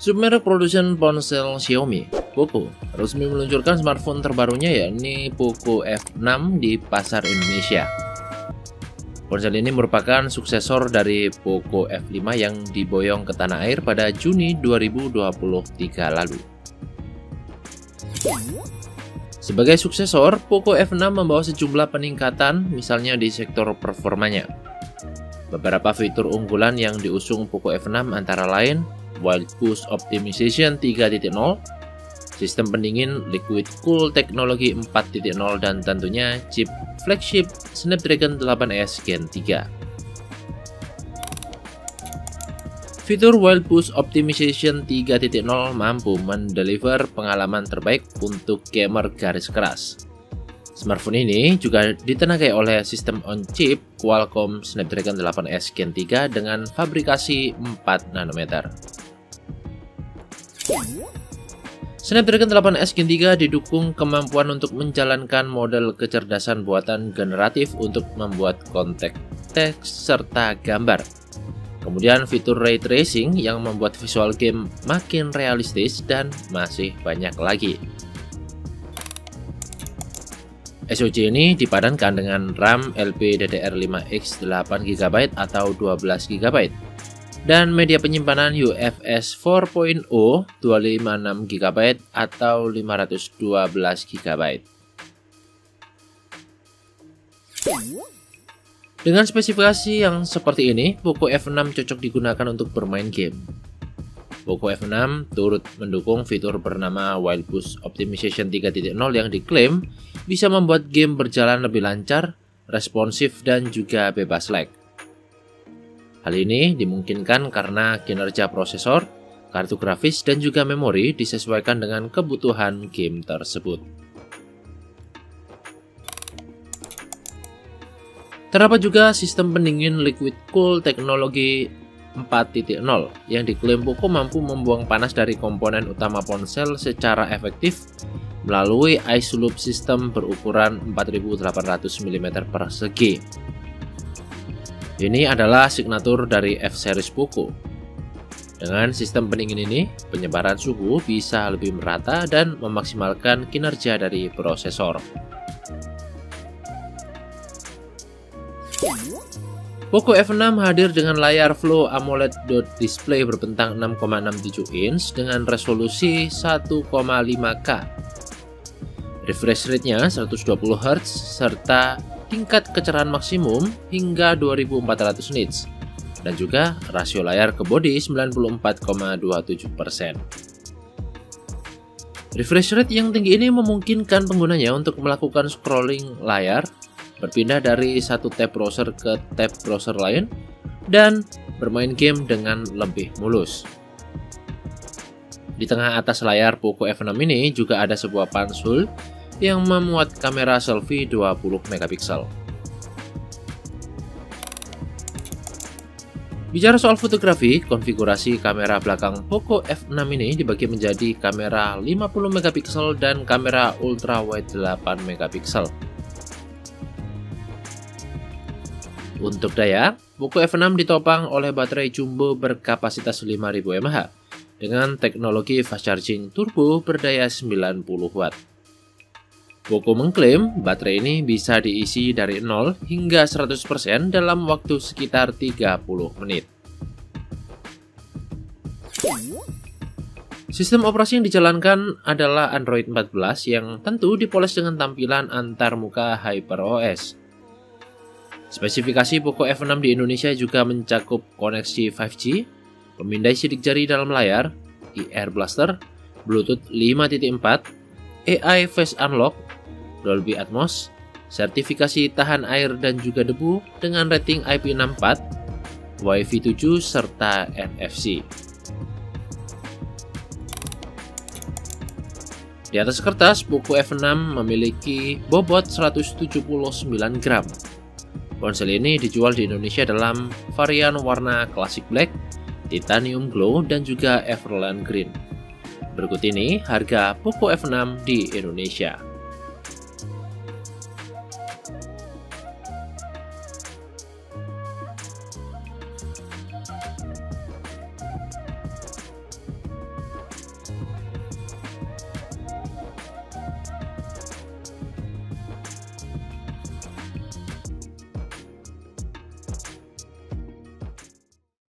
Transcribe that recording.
Submerek produsen ponsel Xiaomi, Poco, resmi meluncurkan smartphone terbarunya yakni Poco F6 di pasar Indonesia. Ponsel ini merupakan suksesor dari Poco F5 yang diboyong ke tanah air pada Juni 2023 lalu. Sebagai suksesor, Poco F6 membawa sejumlah peningkatan misalnya di sektor performanya. Beberapa fitur unggulan yang diusung Poco F6 antara lain Wild Boost Optimization 3.0, sistem pendingin liquid cool teknologi 4.0 dan tentunya chip flagship Snapdragon 8S Gen 3. Fitur Wild Boost Optimization 3.0 mampu mendeliver pengalaman terbaik untuk gamer garis keras. Smartphone ini juga ditenagai oleh sistem on-chip Qualcomm Snapdragon 8S Gen 3 dengan fabrikasi 4 nanometer. Snapdragon 8S Gen 3 didukung kemampuan untuk menjalankan model kecerdasan buatan generatif untuk membuat konteks teks serta gambar. Kemudian fitur Ray Tracing yang membuat visual game makin realistis dan masih banyak lagi. SoC ini dipadankan dengan RAM LPDDR5X 8GB atau 12GB dan media penyimpanan UFS 4.0 256GB atau 512GB. Dengan spesifikasi yang seperti ini, Poco F6 cocok digunakan untuk bermain game. Poco F6 turut mendukung fitur bernama Wild Boost Optimization 3.0 yang diklaim bisa membuat game berjalan lebih lancar, responsif, dan juga bebas lag. Hal ini dimungkinkan karena kinerja prosesor, kartu grafis, dan juga memori disesuaikan dengan kebutuhan game tersebut. Terdapat juga sistem pendingin liquid cool teknologi 4.0 yang diklaim Poco mampu membuang panas dari komponen utama ponsel secara efektif melalui ice loop system berukuran 4800 mm persegi. Ini adalah signatur dari F-series Poco. Dengan sistem pendingin ini, penyebaran suhu bisa lebih merata dan memaksimalkan kinerja dari prosesor. Poco F6 hadir dengan layar Flow AMOLED display berbentang 6,67 inch dengan resolusi 1,5K. Refresh rate-nya 120Hz serta tingkat kecerahan maksimum hingga 2400 nits dan juga rasio layar ke bodi 94,27%. Refresh rate yang tinggi ini memungkinkan penggunanya untuk melakukan scrolling layar, berpindah dari satu tab browser ke tab browser lain, dan bermain game dengan lebih mulus. Di tengah atas layar Poco F6 ini juga ada sebuah pansul yang memuat kamera selfie 20 megapiksel. Bicara soal fotografi, konfigurasi kamera belakang Poco F6 ini dibagi menjadi kamera 50 megapiksel dan kamera ultra wide 8 megapiksel. Untuk daya, Poco F6 ditopang oleh baterai jumbo berkapasitas 5000 mAh dengan teknologi fast charging turbo berdaya 90 watt. Poco mengklaim baterai ini bisa diisi dari 0 hingga 100% dalam waktu sekitar 30 menit. Sistem operasi yang dijalankan adalah Android 14 yang tentu dipoles dengan tampilan antarmuka HyperOS. Spesifikasi Poco F6 di Indonesia juga mencakup koneksi 5G, pemindai sidik jari dalam layar, IR Blaster, Bluetooth 5.4, AI Face Unlock, Dolby Atmos, sertifikasi tahan air dan juga debu dengan rating IP64, Wi-Fi 7, serta NFC. Di atas kertas, Poco F6 memiliki bobot 179 gram. Ponsel ini dijual di Indonesia dalam varian warna Classic Black, Titanium Glow, dan juga Everland Green. Berikut ini harga Poco F6 di Indonesia.